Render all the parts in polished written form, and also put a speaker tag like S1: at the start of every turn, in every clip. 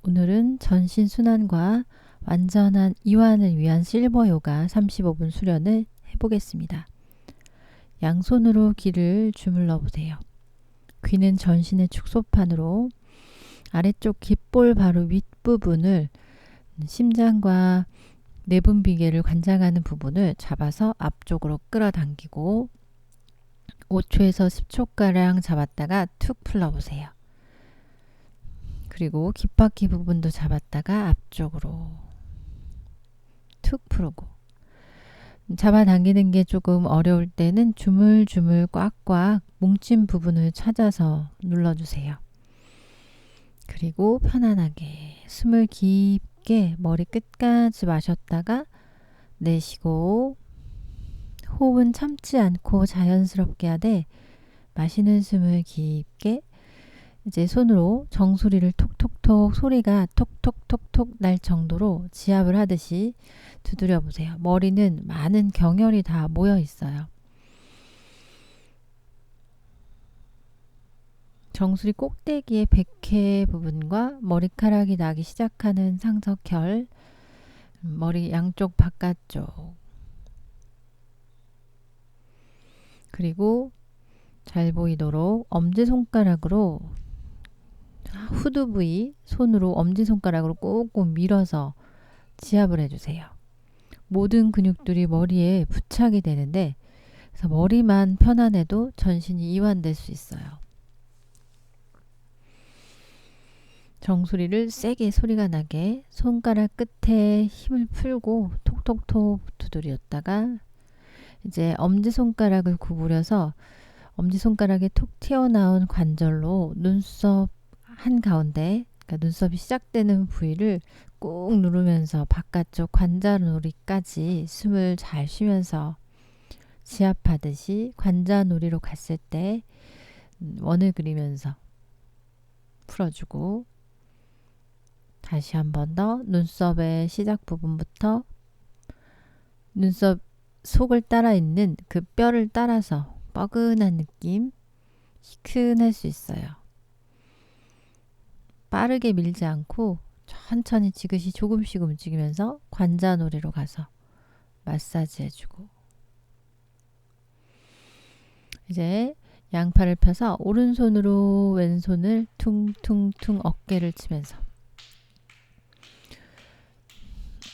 S1: 오늘은 전신 순환과 완전한 이완을 위한 실버 요가 35분 수련을 해보겠습니다. 양손으로 귀를 주물러 보세요. 귀는 전신의 축소판으로 아래쪽 귓볼 바로 윗부분을 심장과 내분비계를 관장하는 부분을 잡아서 앞쪽으로 끌어당기고 5초에서 10초가량 잡았다가 툭 풀어보세요. 그리고 귓바퀴 부분도 잡았다가 앞쪽으로 툭 풀고, 잡아당기는 게 조금 어려울 때는 주물주물 꽉꽉 뭉친 부분을 찾아서 눌러주세요. 그리고 편안하게 숨을 깊게 머리 끝까지 마셨다가 내쉬고, 호흡은 참지 않고 자연스럽게 하되 마시는 숨을 깊게, 이제 손으로 정수리를 톡톡톡 소리가 톡톡톡톡 날 정도로 지압을 하듯이 두드려 보세요. 머리는 많은 경혈이 다 모여 있어요. 정수리 꼭대기의 백회 부분과 머리카락이 나기 시작하는 상석혈, 머리 양쪽 바깥쪽, 그리고 잘 보이도록 엄지손가락으로 후두 부위 손으로 엄지손가락으로 꾹꾹 밀어서 지압을 해주세요. 모든 근육들이 머리에 부착이 되는데, 그래서 머리만 편안해도 전신이 이완될 수 있어요. 정수리를 세게 소리가 나게 손가락 끝에 힘을 풀고 톡톡톡 두드렸다가, 이제 엄지손가락을 구부려서 엄지손가락에 톡 튀어나온 관절로 눈썹 한가운데, 그러니까 눈썹이 시작되는 부위를 꾹 누르면서 바깥쪽 관자놀이까지 숨을 잘 쉬면서 지압하듯이 관자놀이로 갔을 때 원을 그리면서 풀어주고, 다시 한 번 더 눈썹의 시작 부분부터 눈썹 속을 따라 있는 그 뼈를 따라서 뻐근한 느낌, 시큰할 수 있어요. 빠르게 밀지 않고 천천히 지그시 조금씩 움직이면서 관자놀이로 가서 마사지 해주고, 이제 양팔을 펴서 오른손으로 왼손을 퉁퉁퉁 어깨를 치면서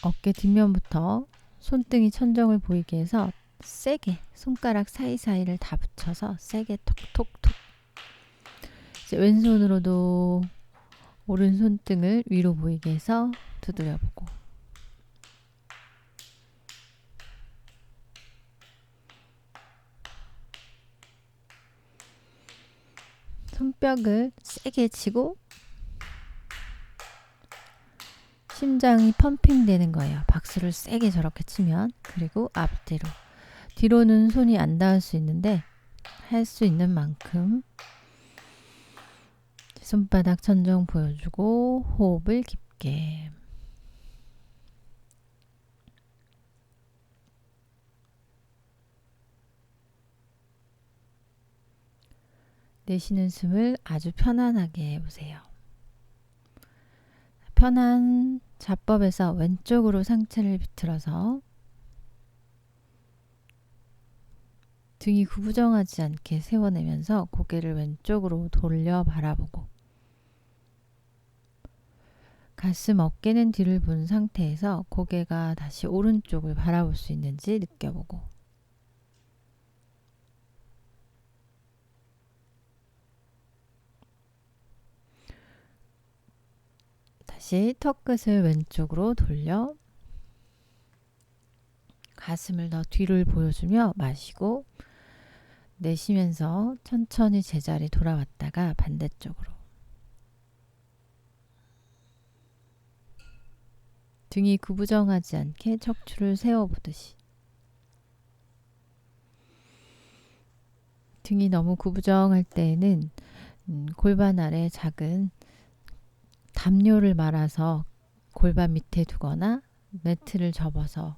S1: 어깨 뒷면부터 손등이 천정을 보이게 해서 세게 손가락 사이사이를 다 붙여서 세게 톡톡톡. 이제 왼손으로도 오른 손등을 위로 보이게 해서 두드려보고, 손뼉을 세게 치고 심장이 펌핑 되는 거예요. 박수를 세게 저렇게 치면. 그리고 앞뒤로, 뒤로는 손이 안 닿을 수 있는데 할 수 있는 만큼 손바닥 천정 보여주고 호흡을 깊게. 내쉬는 숨을 아주 편안하게 해보세요. 편한 자법에서 왼쪽으로 상체를 비틀어서 등이 구부정하지 않게 세워내면서 고개를 왼쪽으로 돌려 바라보고, 가슴 어깨는 뒤를 본 상태에서 고개가 다시 오른쪽을 바라볼 수 있는지 느껴보고, 다시 턱끝을 왼쪽으로 돌려 가슴을 더 뒤를 보여주며 마시고, 내쉬면서 천천히 제자리 돌아왔다가 반대쪽으로. 등이 구부정하지 않게 척추를 세워보듯이. 등이 너무 구부정할 때에는 골반 아래 작은 담요를 말아서 골반 밑에 두거나 매트를 접어서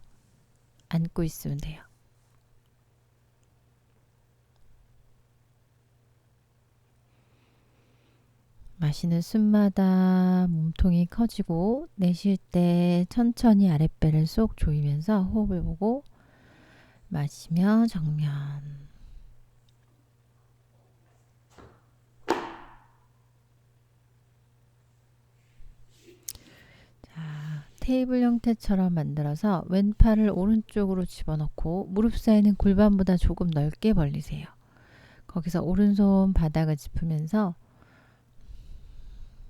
S1: 안고 있으면 돼요. 마시는 숨마다 몸통이 커지고 내쉴 때 천천히 아랫배를 쏙 조이면서 호흡을 보고 마시며 정면. 테이블 형태처럼 만들어서 왼팔을 오른쪽으로 집어넣고 무릎 사이는 골반보다 조금 넓게 벌리세요. 거기서 오른손 바닥을 짚으면서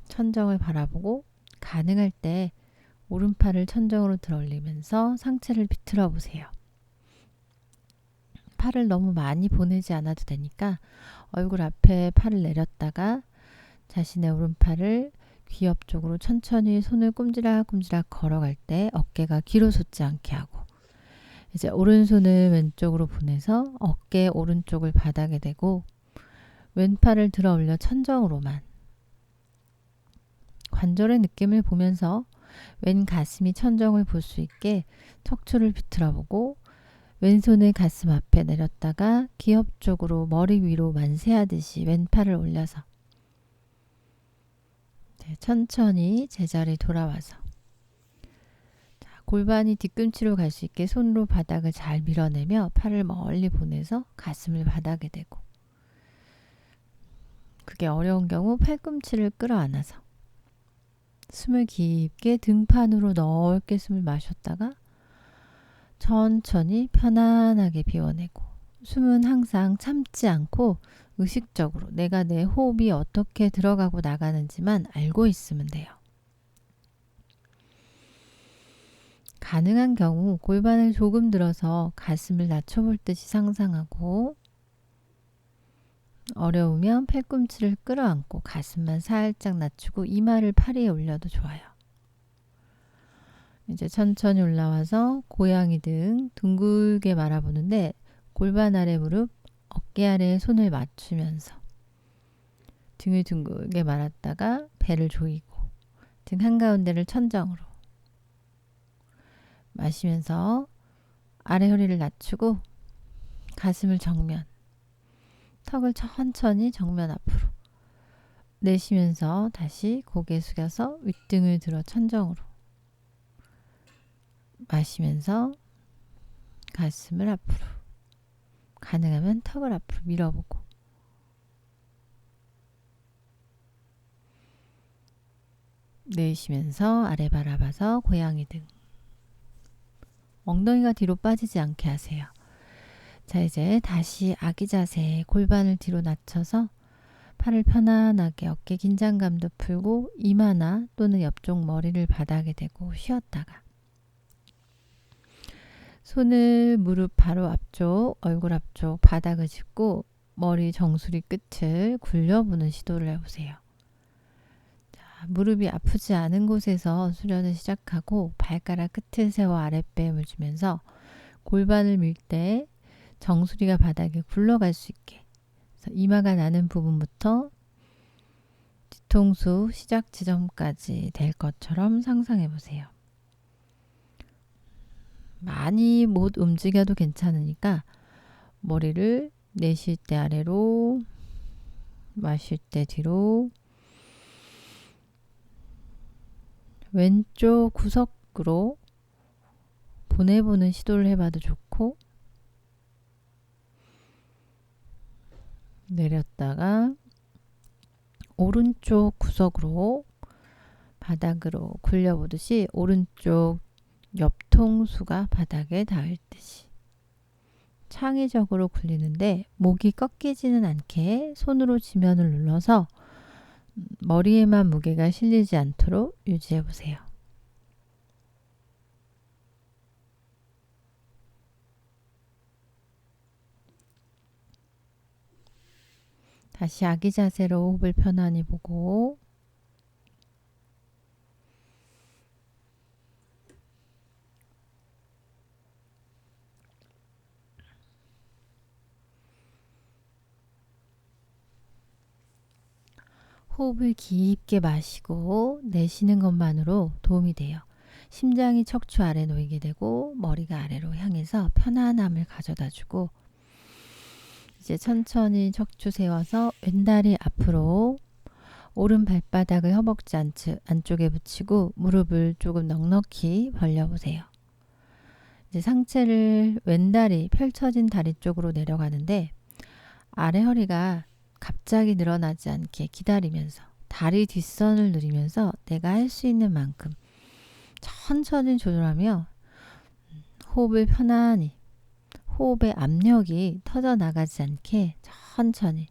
S1: 천정을 바라보고 가능할 때 오른팔을 천정으로 들어 올리면서 상체를 비틀어 보세요. 팔을 너무 많이 보내지 않아도 되니까 얼굴 앞에 팔을 내렸다가 자신의 오른팔을 귀 옆쪽으로 천천히 손을 꼼지락꼼지락 걸어갈 때 어깨가 뒤로 솟지 않게 하고, 이제 오른손을 왼쪽으로 보내서 어깨 오른쪽을 바닥에 대고 왼팔을 들어 올려 천정으로만 관절의 느낌을 보면서 왼 가슴이 천정을 볼 수 있게 척추를 비틀어 보고 왼손을 가슴 앞에 내렸다가 귀 옆쪽으로 머리 위로 만세하듯이 왼팔을 올려서 천천히 제자리 돌아와서 골반이 뒤꿈치로 갈 수 있게 손으로 바닥을 잘 밀어내며 팔을 멀리 보내서 가슴을 바닥에 대고, 그게 어려운 경우 팔꿈치를 끌어안아서 숨을 깊게 등판으로 넓게 숨을 마셨다가 천천히 편안하게 비워내고, 숨은 항상 참지 않고 의식적으로 내가 내 호흡이 어떻게 들어가고 나가는지만 알고 있으면 돼요. 가능한 경우 골반을 조금 들어서 가슴을 낮춰볼 듯이 상상하고, 어려우면 팔꿈치를 끌어안고 가슴만 살짝 낮추고 이마를 팔 위에 올려도 좋아요. 이제 천천히 올라와서 고양이 등 둥글게 말아보는데 골반 아래 무릎, 어깨 아래에 손을 맞추면서 등을 둥글게 말았다가 배를 조이고 등 한가운데를 천정으로 마시면서 아래 허리를 낮추고 가슴을 정면, 턱을 천천히 정면 앞으로 내쉬면서 다시 고개 숙여서 윗등을 들어 천정으로 마시면서 가슴을 앞으로, 가능하면 턱을 앞으로 밀어보고 내쉬면서 아래 바라봐서 고양이 등, 엉덩이가 뒤로 빠지지 않게 하세요. 자, 이제 다시 아기 자세, 골반을 뒤로 낮춰서 팔을 편안하게, 어깨 긴장감도 풀고 이마나 또는 옆쪽 머리를 바닥에 대고 쉬었다가 손을 무릎 바로 앞쪽, 얼굴 앞쪽 바닥을 짚고 머리 정수리 끝을 굴려보는 시도를 해보세요. 자, 무릎이 아프지 않은 곳에서 수련을 시작하고 발가락 끝을 세워 아랫배임을 주면서 골반을 밀 때 정수리가 바닥에 굴러갈 수 있게, 그래서 이마가 나는 부분부터 뒤통수 시작 지점까지 될 것처럼 상상해 보세요. 많이 못 움직여도 괜찮으니까 머리를 내쉴 때 아래로, 마실 때 뒤로, 왼쪽 구석으로 보내보는 시도를 해봐도 좋고, 내렸다가 오른쪽 구석으로 바닥으로 굴려보듯이 오른쪽 옆통수가 바닥에 닿을 듯이 창의적으로 굴리는데 목이 꺾이지는 않게 손으로 지면을 눌러서 머리에만 무게가 실리지 않도록 유지해 보세요. 다시 아기 자세로 호흡을 편안히 보고 호흡을 깊게 마시고 내쉬는 것만으로 도움이 돼요. 심장이 척추 아래 놓이게 되고 머리가 아래로 향해서 편안함을 가져다 주고, 이제 천천히 척추 세워서 왼다리 앞으로, 오른 발바닥을 허벅지 안쪽에 붙이고 무릎을 조금 넉넉히 벌려보세요. 이제 상체를 왼다리, 펼쳐진 다리 쪽으로 내려가는데 아래 허리가 갑자기 늘어나지 않게 기다리면서 다리 뒷선을 누리면서 내가 할 수 있는 만큼 천천히 조절하며 호흡을 편안히, 호흡의 압력이 터져나가지 않게 천천히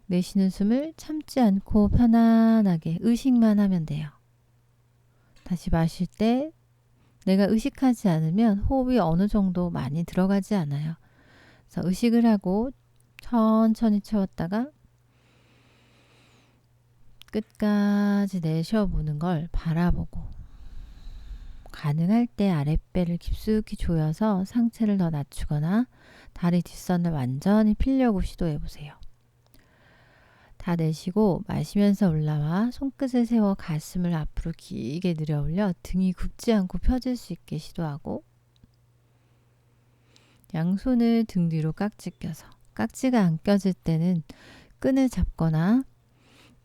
S1: 내쉬는 숨을 참지 않고 편안하게 의식만 하면 돼요. 다시 마실 때 내가 의식하지 않으면 호흡이 어느 정도 많이 들어가지 않아요. 그래서 의식을 하고 천천히 채웠다가 끝까지 내쉬어보는 걸 바라보고 가능할 때 아랫배를 깊숙이 조여서 상체를 더 낮추거나 다리 뒷선을 완전히 펴려고 시도해보세요. 다 내쉬고 마시면서 올라와 손끝을 세워 가슴을 앞으로 길게 들여 올려 등이 굽지 않고 펴질 수 있게 시도하고 양손을 등 뒤로 깍지 껴서 깍지가 안 껴질 때는 끈을 잡거나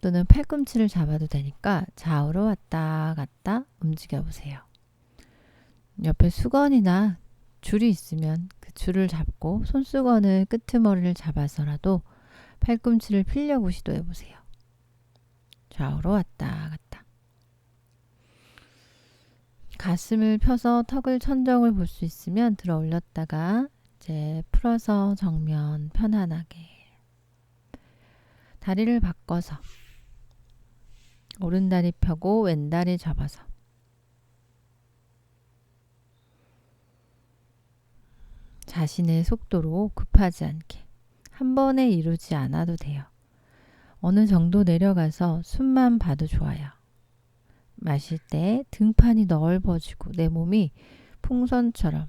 S1: 또는 팔꿈치를 잡아도 되니까 좌우로 왔다 갔다 움직여 보세요. 옆에 수건이나 줄이 있으면 그 줄을 잡고 손수건을 끄트머리를 잡아서라도 팔꿈치를 펴려고 시도해 보세요. 좌우로 왔다 갔다. 가슴을 펴서 턱을 천정을 볼 수 있으면 들어 올렸다가 이제 풀어서 정면 편안하게 다리를 바꿔서 오른다리 펴고 왼다리 접어서 자신의 속도로 급하지 않게 한 번에 이루지 않아도 돼요. 어느 정도 내려가서 숨만 봐도 좋아요. 마실 때 등판이 넓어지고 내 몸이 풍선처럼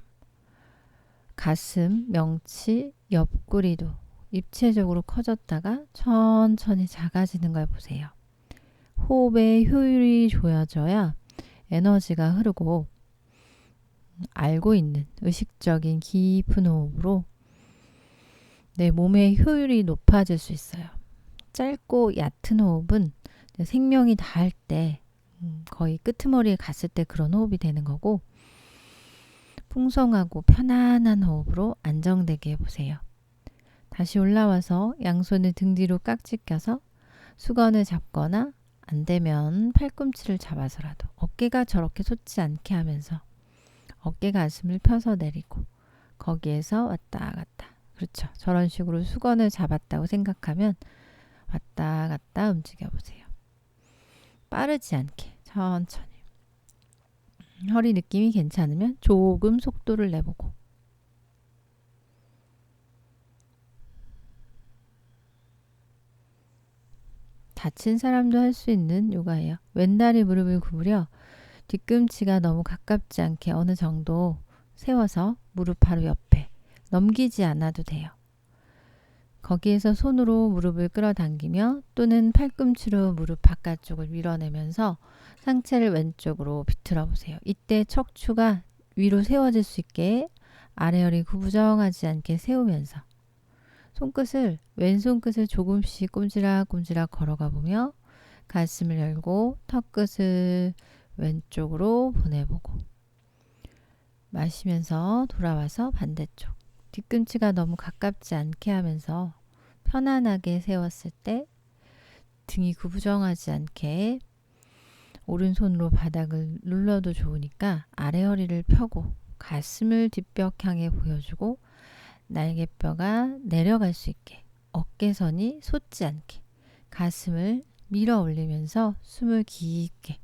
S1: 가슴, 명치, 옆구리도 입체적으로 커졌다가 천천히 작아지는 걸 보세요. 호흡의 효율이 좋아져야 에너지가 흐르고 알고 있는 의식적인 깊은 호흡으로 내 몸의 효율이 높아질 수 있어요. 짧고 얕은 호흡은 생명이 닿을 때 거의 끄트머리에 갔을 때 그런 호흡이 되는 거고 풍성하고 편안한 호흡으로 안정되게 해보세요. 다시 올라와서 양손을 등 뒤로 깍지 껴서 수건을 잡거나 안 되면 팔꿈치를 잡아서라도 어깨가 저렇게 솟지 않게 하면서 어깨 가슴을 펴서 내리고 거기에서 왔다 갔다. 그렇죠. 저런 식으로 수건을 잡았다고 생각하면 왔다 갔다 움직여 보세요. 빠르지 않게 천천히. 허리 느낌이 괜찮으면 조금 속도를 내보고 다친 사람도 할 수 있는 요가예요. 왼다리 무릎을 구부려 뒤꿈치가 너무 가깝지 않게 어느 정도 세워서 무릎 바로 옆에 넘기지 않아도 돼요. 거기에서 손으로 무릎을 끌어당기며 또는 팔꿈치로 무릎 바깥쪽을 밀어내면서 상체를 왼쪽으로 비틀어 보세요. 이때 척추가 위로 세워질 수 있게 아래허리 구부정하지 않게 세우면서 왼손끝을 조금씩 꼼지락꼼지락 걸어가 보며 가슴을 열고 턱끝을 왼쪽으로 보내보고 마시면서 돌아와서 반대쪽 뒤꿈치가 너무 가깝지 않게 하면서 편안하게 세웠을 때 등이 구부정하지 않게 오른손으로 바닥을 눌러도 좋으니까 아래 허리를 펴고 가슴을 뒷벽 향해 보여주고 날개뼈가 내려갈 수 있게 어깨선이 솟지 않게 가슴을 밀어 올리면서 숨을 깊게.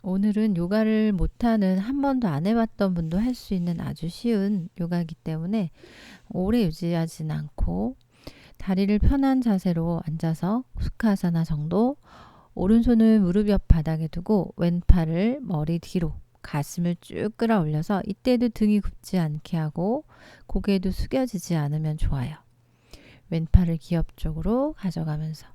S1: 오늘은 요가를 못하는 한 번도 안 해봤던 분도 할 수 있는 아주 쉬운 요가이기 때문에 오래 유지하진 않고 다리를 편한 자세로 앉아서 수카아사나 정도 오른손을 무릎 옆 바닥에 두고 왼팔을 머리 뒤로 가슴을 쭉 끌어올려서 이때도 등이 굽지 않게 하고 고개도 숙여지지 않으면 좋아요. 왼팔을 기업 쪽으로 가져가면서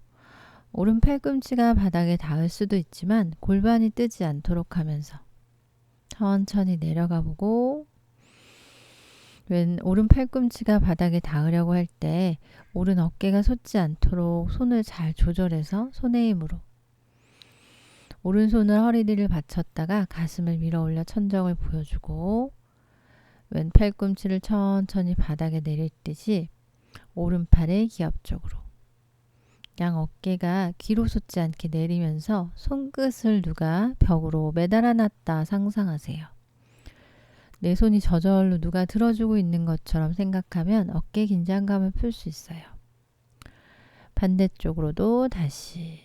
S1: 오른 팔꿈치가 바닥에 닿을 수도 있지만 골반이 뜨지 않도록 하면서 천천히 내려가 보고 왼 오른 팔꿈치가 바닥에 닿으려고 할 때 오른 어깨가 솟지 않도록 손을 잘 조절해서 손의 힘으로 오른손을 허리를 받쳤다가 가슴을 밀어 올려 천정을 보여주고 왼 팔꿈치를 천천히 바닥에 내릴 듯이 오른팔의 기압 쪽으로 양 어깨가 뒤로 솟지 않게 내리면서 손끝을 누가 벽으로 매달아 놨다 상상하세요. 내 손이 저절로 누가 들어주고 있는 것처럼 생각하면 어깨 긴장감을 풀 수 있어요. 반대쪽으로도 다시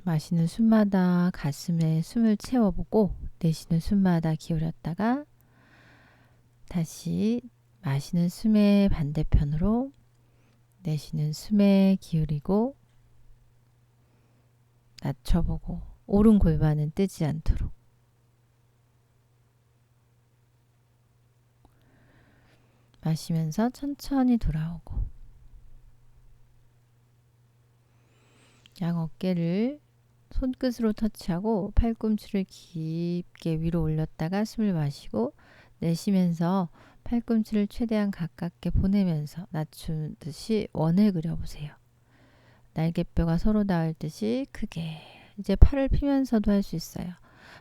S1: 마시는 숨마다 가슴에 숨을 채워보고 내쉬는 숨마다 기울였다가 다시 마시는 숨의 반대편으로 내쉬는 숨에 기울이고 낮춰보고 오른 골반은 뜨지 않도록 마시면서 천천히 돌아오고 양 어깨를 손끝으로 터치하고 팔꿈치를 깊게 위로 올렸다가 숨을 마시고 내쉬면서 팔꿈치를 최대한 가깝게 보내면서 낮추듯이 원을 그려보세요. 날개뼈가 서로 닿을 듯이 크게. 이제 팔을 피면서도 할 수 있어요.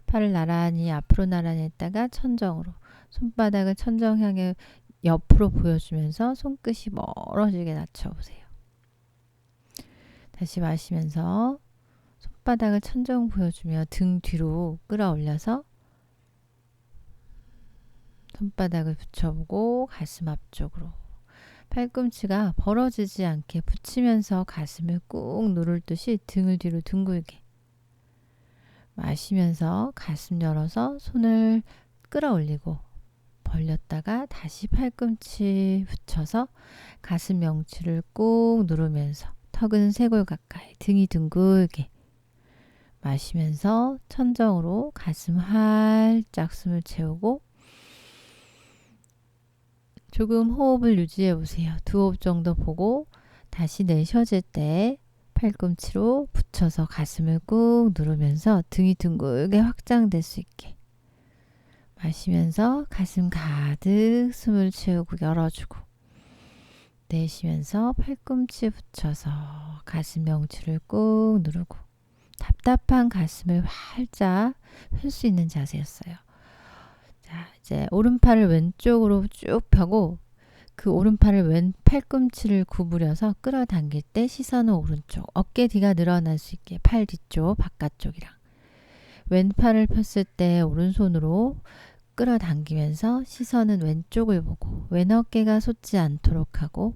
S1: 팔을 나란히 앞으로 나란히 했다가 천정으로 손바닥을 천정 향해 옆으로 보여주면서 손끝이 멀어지게 낮춰보세요. 다시 마시면서 손바닥을 천정 보여주며 등 뒤로 끌어올려서 손바닥을 붙여보고 가슴 앞쪽으로 팔꿈치가 벌어지지 않게 붙이면서 가슴을 꾹 누를 듯이 등을 뒤로 둥글게 마시면서 가슴 열어서 손을 끌어올리고 벌렸다가 다시 팔꿈치 붙여서 가슴 명치를 꾹 누르면서 턱은 쇄골 가까이 등이 둥글게 마시면서 천정으로 가슴 활짝 숨을 채우고 조금 호흡을 유지해 보세요. 2호흡 정도 보고 다시 내쉬어질 때 팔꿈치로 붙여서 가슴을 꾹 누르면서 등이 둥글게 확장될 수 있게 마시면서 가슴 가득 숨을 채우고 열어주고 내쉬면서 팔꿈치 붙여서 가슴 명치를 꾹 누르고 답답한 가슴을 활짝 펼 수 있는 자세였어요. 자, 이제 오른팔을 왼쪽으로 쭉 펴고 그 오른팔을 왼 팔꿈치를 구부려서 끌어당길 때 시선은 오른쪽, 어깨 뒤가 늘어날 수 있게 팔 뒤쪽, 바깥쪽이랑 왼팔을 폈을 때 오른손으로 끌어당기면서 시선은 왼쪽을 보고 왼 어깨가 솟지 않도록 하고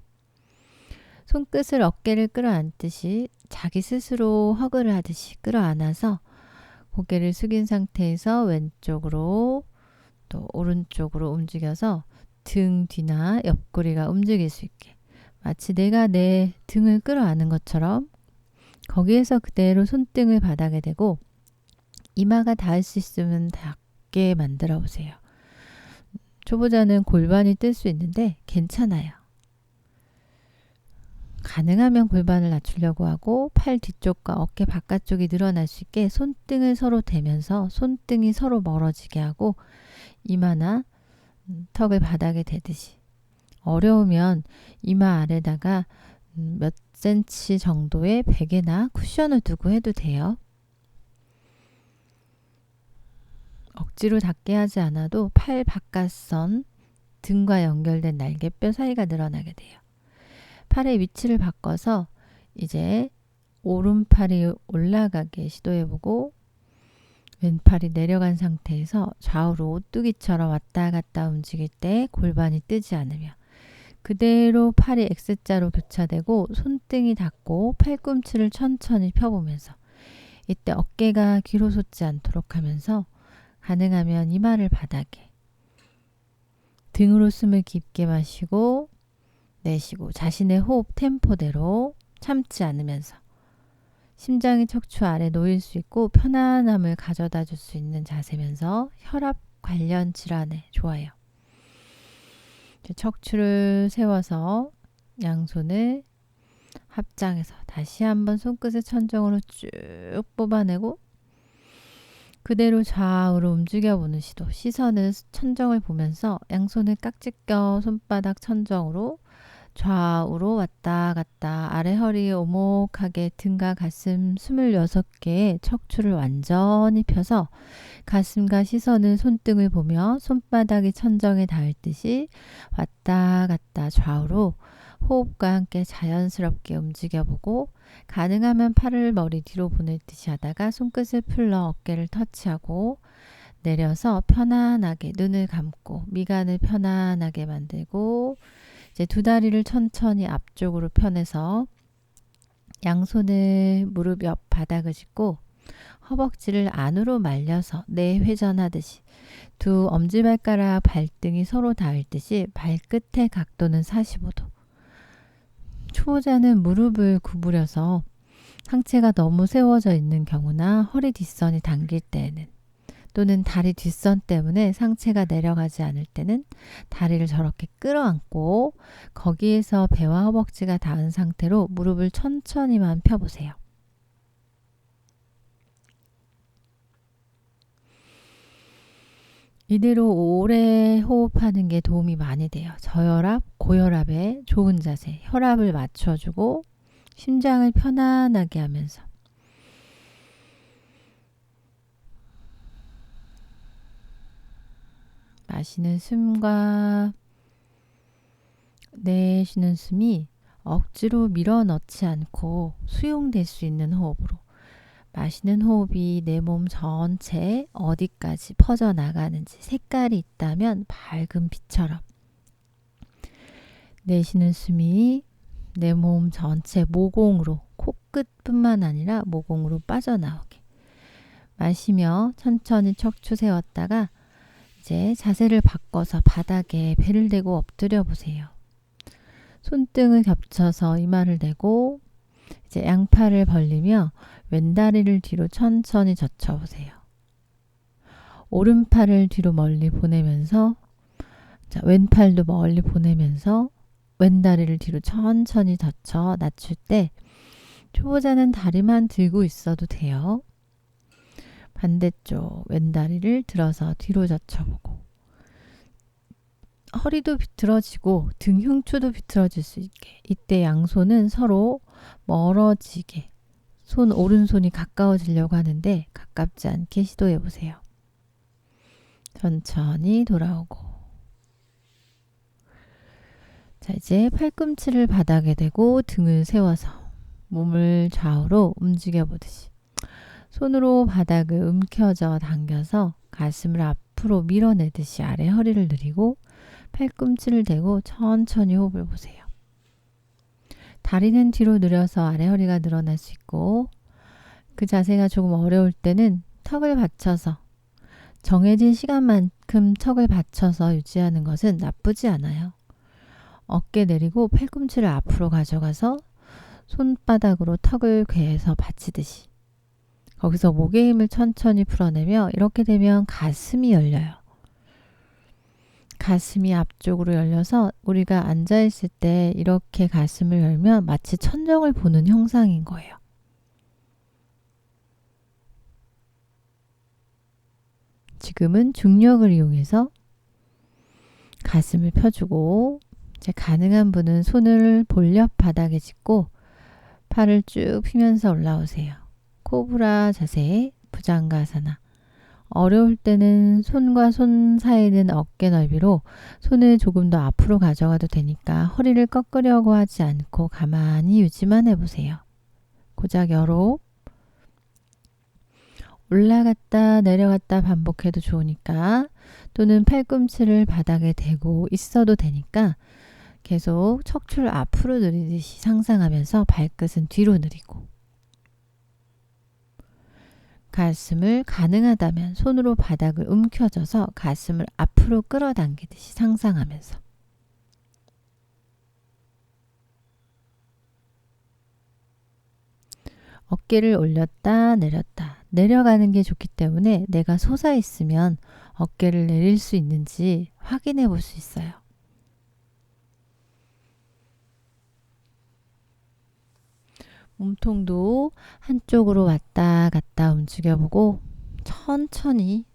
S1: 손끝을 어깨를 끌어안듯이 자기 스스로 허그를 하듯이 끌어안아서 고개를 숙인 상태에서 왼쪽으로 또 오른쪽으로 움직여서 등 뒤나 옆구리가 움직일 수 있게 마치 내가 내 등을 끌어안은 것처럼 거기에서 그대로 손등을 바닥에 대고 이마가 닿을 수 있으면 닿게 만들어 보세요. 초보자는 골반이 뜰 수 있는데 괜찮아요. 가능하면 골반을 낮추려고 하고 팔 뒤쪽과 어깨 바깥쪽이 늘어날 수 있게 손등을 서로 대면서 손등이 서로 멀어지게 하고 이마나 턱을 바닥에 대듯이 어려우면 이마 아래다가 몇 센치 정도의 베개나 쿠션을 두고 해도 돼요. 억지로 닿게 하지 않아도 팔 바깥선 등과 연결된 날개뼈 사이가 늘어나게 돼요. 팔의 위치를 바꿔서 이제 오른팔이 올라가게 시도해보고 왼팔이 내려간 상태에서 좌우로 오뚜기처럼 왔다 갔다 움직일 때 골반이 뜨지 않으며 그대로 팔이 X자로 교차되고 손등이 닿고 팔꿈치를 천천히 펴보면서 이때 어깨가 뒤로 솟지 않도록 하면서 가능하면 이마를 바닥에 등으로 숨을 깊게 마시고 내쉬고 자신의 호흡 템포대로 참지 않으면서 심장이 척추 아래 놓일 수 있고 편안함을 가져다 줄 수 있는 자세면서 혈압 관련 질환에 좋아요. 척추를 세워서 양손을 합장해서 다시 한번 손끝을 천정으로 쭉 뽑아내고 그대로 좌우로 움직여보는 시도. 시선은 천정을 보면서 양손을 깍지 껴 손바닥 천정으로 좌우로 왔다 갔다. 아래 허리 오목하게 등과 가슴 26개의 척추를 완전히 펴서 가슴과 시선은 손등을 보며 손바닥이 천정에 닿을 듯이 왔다 갔다 좌우로 호흡과 함께 자연스럽게 움직여보고, 가능하면 팔을 머리 뒤로 보낼 듯이 하다가 손끝을 풀러 어깨를 터치하고 내려서 편안하게 눈을 감고 미간을 편안하게 만들고, 이제 두 다리를 천천히 앞쪽으로 펴내서 양손을 무릎 옆 바닥을 짚고 허벅지를 안으로 말려서 내회전하듯이 두 엄지발가락 발등이 서로 닿을 듯이 발끝의 각도는 45도. 초보자는 무릎을 구부려서 상체가 너무 세워져 있는 경우나 허리 뒷선이 당길 때에는, 또는 다리 뒷선 때문에 상체가 내려가지 않을 때는 다리를 저렇게 끌어안고 거기에서 배와 허벅지가 닿은 상태로 무릎을 천천히만 펴보세요. 이대로 오래 호흡하는 게 도움이 많이 돼요. 저혈압, 고혈압에 좋은 자세, 혈압을 맞춰주고 심장을 편안하게 하면서 마시는 숨과 내쉬는 숨이 억지로 밀어넣지 않고 수용될 수 있는 호흡으로, 마시는 호흡이 내 몸 전체에 어디까지 퍼져나가는지 색깔이 있다면 밝은 빛처럼, 내쉬는 숨이 내 몸 전체 모공으로, 코끝뿐만 아니라 모공으로 빠져나오게 마시며 천천히 척추 세웠다가 이제 자세를 바꿔서 바닥에 배를 대고 엎드려 보세요. 손등을 겹쳐서 이마를 대고 이제 양팔을 벌리며 왼다리를 뒤로 천천히 젖혀보세요. 오른팔을 뒤로 멀리 보내면서, 자, 왼팔도 멀리 보내면서 왼다리를 뒤로 천천히 젖혀 낮출 때 초보자는 다리만 들고 있어도 돼요. 반대쪽 왼다리를 들어서 뒤로 젖혀보고, 허리도 비틀어지고 등 흉추도 비틀어질 수 있게, 이때 양손은 서로 멀어지게, 오른손이 가까워지려고 하는데 가깝지 않게 시도해 보세요. 천천히 돌아오고, 자, 이제 팔꿈치를 바닥에 대고 등을 세워서 몸을 좌우로 움직여 보듯이 손으로 바닥을 움켜쥐어 당겨서 가슴을 앞으로 밀어내듯이 아래 허리를 늘리고 팔꿈치를 대고 천천히 호흡을 보세요. 다리는 뒤로 늘려서 아래 허리가 늘어날 수 있고, 그 자세가 조금 어려울 때는 턱을 받쳐서 정해진 시간만큼 턱을 받쳐서 유지하는 것은 나쁘지 않아요. 어깨 내리고 팔꿈치를 앞으로 가져가서 손바닥으로 턱을 괴해서 받치듯이 거기서 목의 힘을 천천히 풀어내며, 이렇게 되면 가슴이 열려요. 가슴이 앞쪽으로 열려서 우리가 앉아있을 때 이렇게 가슴을 열면 마치 천정을 보는 형상인 거예요. 지금은 중력을 이용해서 가슴을 펴주고, 이제 가능한 분은 손을 볼옆 바닥에 짚고 팔을 쭉 펴면서 올라오세요. 코브라 자세, 부장가사나. 어려울 때는 손과 손 사이는 어깨 넓이로 손을 조금 더 앞으로 가져가도 되니까 허리를 꺾으려고 하지 않고 가만히 유지만 해보세요. 고작 여러 올라갔다 내려갔다 반복해도 좋으니까, 또는 팔꿈치를 바닥에 대고 있어도 되니까 계속 척추를 앞으로 늘리듯이 상상하면서 발끝은 뒤로 늘리고, 가슴을 가능하다면 손으로 바닥을 움켜줘서 가슴을 앞으로 끌어당기듯이 상상하면서, 어깨를 올렸다 내렸다, 내려가는 게 좋기 때문에 내가 솟아있으면 어깨를 내릴 수 있는지 확인해 볼 수 있어요. 몸통도 한쪽으로 왔다 갔다 움직여보고 천천히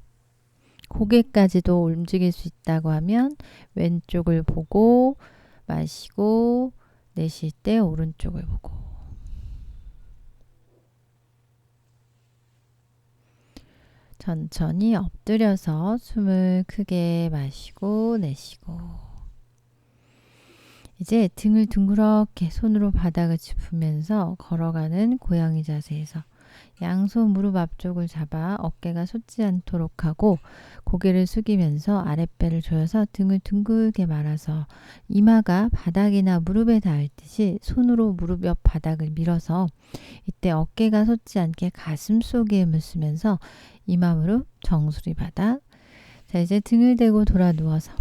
S1: 고개까지도 움직일 수 있다고 하면 왼쪽을 보고 마시고 내쉴 때 오른쪽을 보고 천천히 엎드려서 숨을 크게 마시고 내쉬고 이제 등을 둥그렇게 손으로 바닥을 짚으면서 걸어가는 고양이 자세에서 양손 무릎 앞쪽을 잡아 어깨가 솟지 않도록 하고 고개를 숙이면서 아랫배를 조여서 등을 둥글게 말아서 이마가 바닥이나 무릎에 닿을 듯이 손으로 무릎 옆 바닥을 밀어서 이때 어깨가 솟지 않게 가슴 속에 힘을 쓰면서 이마 무릎 정수리 바닥. 자, 이제 등을 대고 돌아 누워서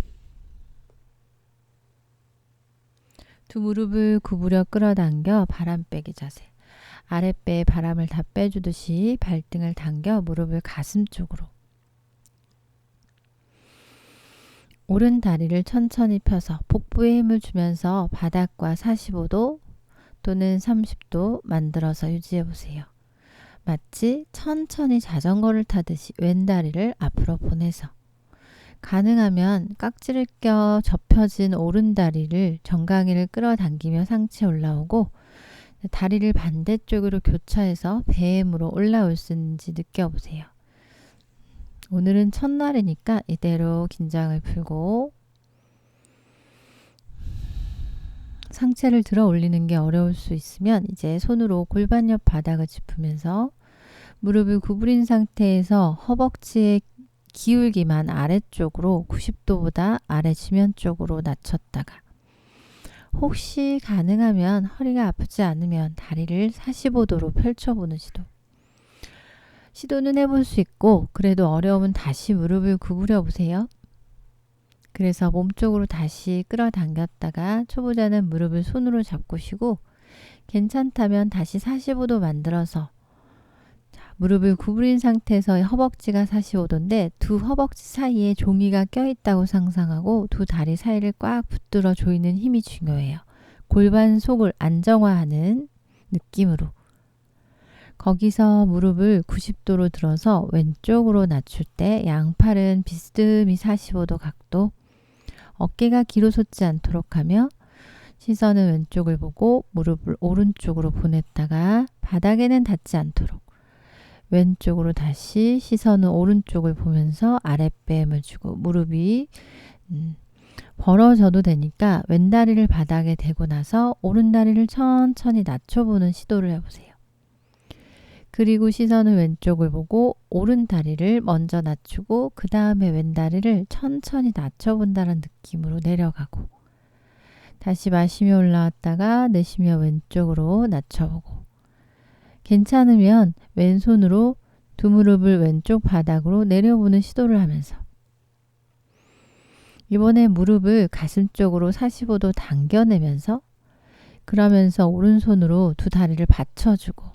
S1: 두 무릎을 구부려 끌어당겨 바람 빼기 자세. 아랫배에 바람을 다 빼주듯이 발등을 당겨 무릎을 가슴 쪽으로. 오른 다리를 천천히 펴서 복부에 힘을 주면서 바닥과 45도 또는 30도 만들어서 유지해 보세요. 마치 천천히 자전거를 타듯이 왼다리를 앞으로 보내서 가능하면 깍지를 껴 접혀진 오른다리를 정강이를 끌어당기며 상체 올라오고 다리를 반대쪽으로 교차해서 배에 힘으로 올라올 수 있는지 느껴보세요. 오늘은 첫날이니까 이대로 긴장을 풀고 상체를 들어 올리는 게 어려울 수 있으면 이제 손으로 골반 옆 바닥을 짚으면서 무릎을 구부린 상태에서 허벅지의 기울기만 아래쪽으로 90도보다 아래 지면 쪽으로 낮췄다가 혹시 가능하면 허리가 아프지 않으면 다리를 45도로 펼쳐보는 시도. 시도는 해볼 수 있고 그래도 어려우면 다시 무릎을 구부려 보세요. 그래서 몸쪽으로 다시 끌어당겼다가 초보자는 무릎을 손으로 잡고 쉬고 괜찮다면 다시 45도 만들어서 무릎을 구부린 상태에서 허벅지가 45도인데 두 허벅지 사이에 종이가 껴있다고 상상하고 두 다리 사이를 꽉 붙들어 조이는 힘이 중요해요. 골반 속을 안정화하는 느낌으로. 거기서 무릎을 90도로 들어서 왼쪽으로 낮출 때 양팔은 비스듬히 45도 각도. 어깨가 뒤로 솟지 않도록 하며 시선은 왼쪽을 보고 무릎을 오른쪽으로 보냈다가 바닥에는 닿지 않도록 왼쪽으로 다시 시선은 오른쪽을 보면서 아랫배에 힘을 주고 무릎이 벌어져도 되니까 왼다리를 바닥에 대고 나서 오른다리를 천천히 낮춰보는 시도를 해보세요. 그리고 시선은 왼쪽을 보고 오른다리를 먼저 낮추고 그 다음에 왼다리를 천천히 낮춰본다는 느낌으로 내려가고 다시 마시며 올라왔다가 내쉬며 왼쪽으로 낮춰보고 괜찮으면 왼손으로 두 무릎을 왼쪽 바닥으로 내려보는 시도를 하면서 이번에 무릎을 가슴 쪽으로 45도 당겨내면서 그러면서 오른손으로 두 다리를 받쳐주고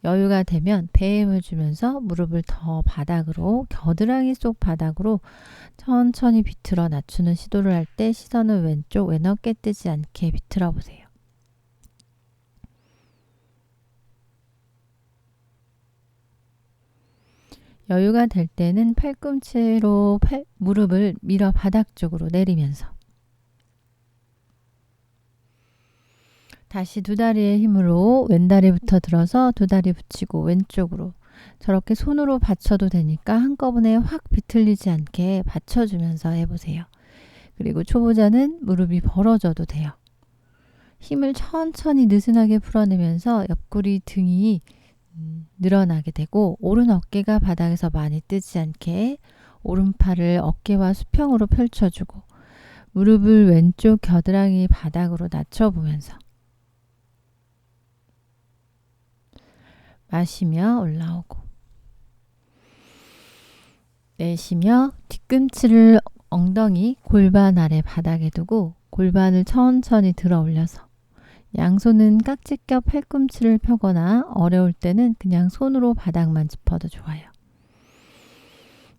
S1: 여유가 되면 배에 힘을 주면서 무릎을 더 바닥으로 겨드랑이 속 바닥으로 천천히 비틀어 낮추는 시도를 할 때 시선을 왼쪽 왼어깨 뜨지 않게 비틀어 보세요. 여유가 될 때는 팔꿈치로 무릎을 밀어 바닥 쪽으로 내리면서 다시 두 다리의 힘으로 왼다리부터 들어서 두 다리 붙이고 왼쪽으로 저렇게 손으로 받쳐도 되니까 한꺼번에 확 비틀리지 않게 받쳐주면서 해보세요. 그리고 초보자는 무릎이 벌어져도 돼요. 힘을 천천히 느슨하게 풀어내면서 옆구리 등이 늘어나게 되고 오른 어깨가 바닥에서 많이 뜨지 않게 오른팔을 어깨와 수평으로 펼쳐주고 무릎을 왼쪽 겨드랑이 바닥으로 낮춰보면서 마시며 올라오고 내쉬며 뒤꿈치를 엉덩이 골반 아래 바닥에 두고 골반을 천천히 들어 올려서 양손은 깍지 껴 팔꿈치를 펴거나 어려울 때는 그냥 손으로 바닥만 짚어도 좋아요.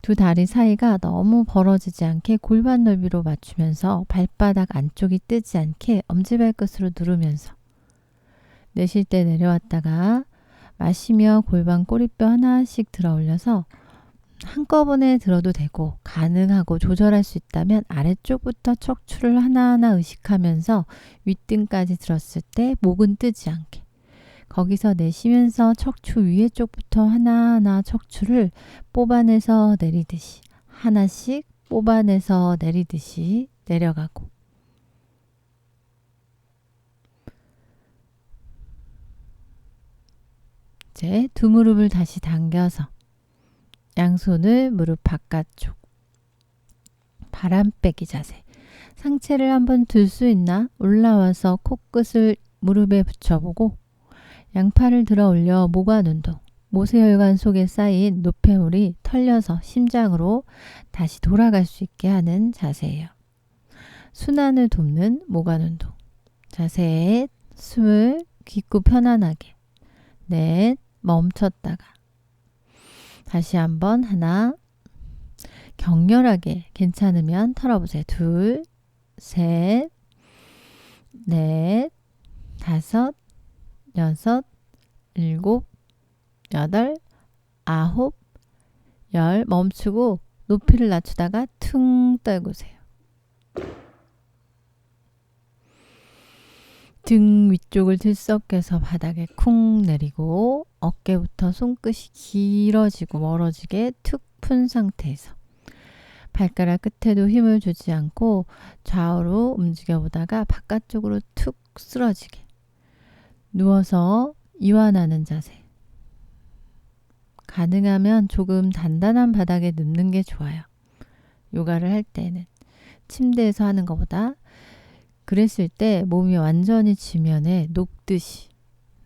S1: 두 다리 사이가 너무 벌어지지 않게 골반 넓이로 맞추면서 발바닥 안쪽이 뜨지 않게 엄지발끝으로 누르면서 내쉴 때 내려왔다가 마시며 골반 꼬리뼈 하나씩 들어 올려서 한꺼번에 들어도 되고 가능하고 조절할 수 있다면 아래쪽부터 척추를 하나하나 의식하면서 윗등까지 들었을 때 목은 뜨지 않게 거기서 내쉬면서 척추 위에 쪽부터 하나하나 척추를 뽑아내서 내리듯이 하나씩 뽑아내서 내리듯이 내려가고 이제 두 무릎을 다시 당겨서 양손을 무릎 바깥쪽 바람 빼기 자세 상체를 한번 들 수 있나 올라와서 코끝을 무릎에 붙여보고 양팔을 들어 올려 모관 운동 모세혈관 속에 쌓인 노폐물이 털려서 심장으로 다시 돌아갈 수 있게 하는 자세예요. 순환을 돕는 모관 운동 자세에 숨을 깊고 편안하게 넷 멈췄다가 다시 한번 하나 격렬하게 괜찮으면 털어보세요. 둘, 셋, 넷, 다섯, 여섯, 일곱, 여덟, 아홉, 열 멈추고 높이를 낮추다가 퉁 떨구세요. 등 위쪽을 들썩여서 바닥에 쿵 내리고 어깨부터 손끝이 길어지고 멀어지게 툭 푼 상태에서 발가락 끝에도 힘을 주지 않고 좌우로 움직여 보다가 바깥쪽으로 툭 쓰러지게 누워서 이완하는 자세 가능하면 조금 단단한 바닥에 눕는 게 좋아요. 요가를 할 때는 침대에서 하는 것보다 그랬을 때 몸이 완전히 지면에 녹듯이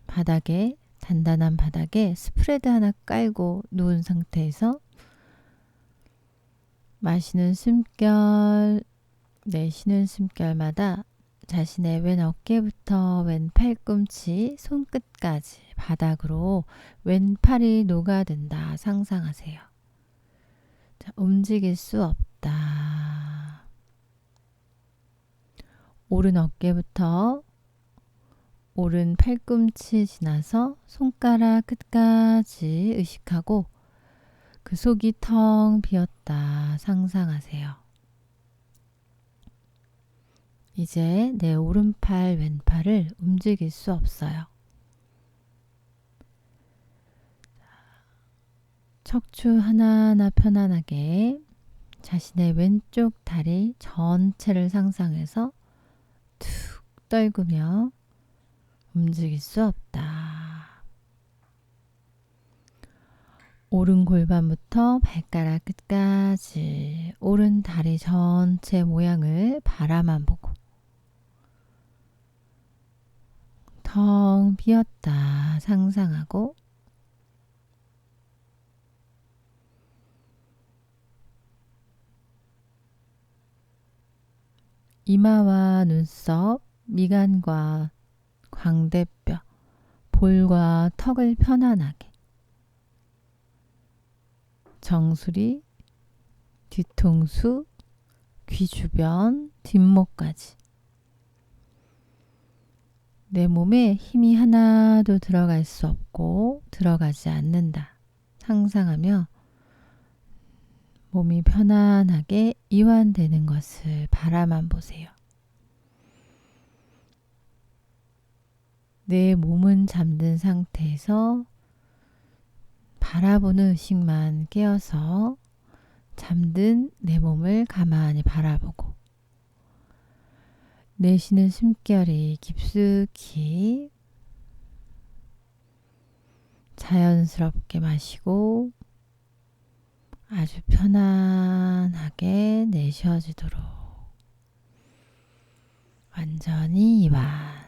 S1: 바닥에 단단한 바닥에 스프레드 하나 깔고 누운 상태에서 마시는 숨결, 내쉬는 숨결마다 자신의 왼 어깨부터 왼 팔꿈치, 손끝까지 바닥으로 왼팔이 녹아든다 상상하세요. 자, 움직일 수 없다. 오른 어깨부터 오른 팔꿈치 지나서 손가락 끝까지 의식하고 그 속이 텅 비었다 상상하세요. 이제 내 오른팔, 왼팔을 움직일 수 없어요. 척추 하나하나 편안하게 자신의 왼쪽 다리 전체를 상상해서 툭 떨구며 움직일 수 없다. 오른 골반부터 발가락 끝까지 오른 다리 전체 모양을 바라만 보고 텅 비었다 상상하고 이마와 눈썹, 미간과 광대뼈, 볼과 턱을 편안하게 정수리, 뒤통수, 귀 주변, 뒷목까지 내 몸에 힘이 하나도 들어갈 수 없고 들어가지 않는다 상상하며 몸이 편안하게 이완되는 것을 바라만 보세요. 내 몸은 잠든 상태에서 바라보는 의식만 깨어서 잠든 내 몸을 가만히 바라보고 내쉬는 숨결이 깊숙이 자연스럽게 마시고 아주 편안하게 내쉬어지도록 완전히 이완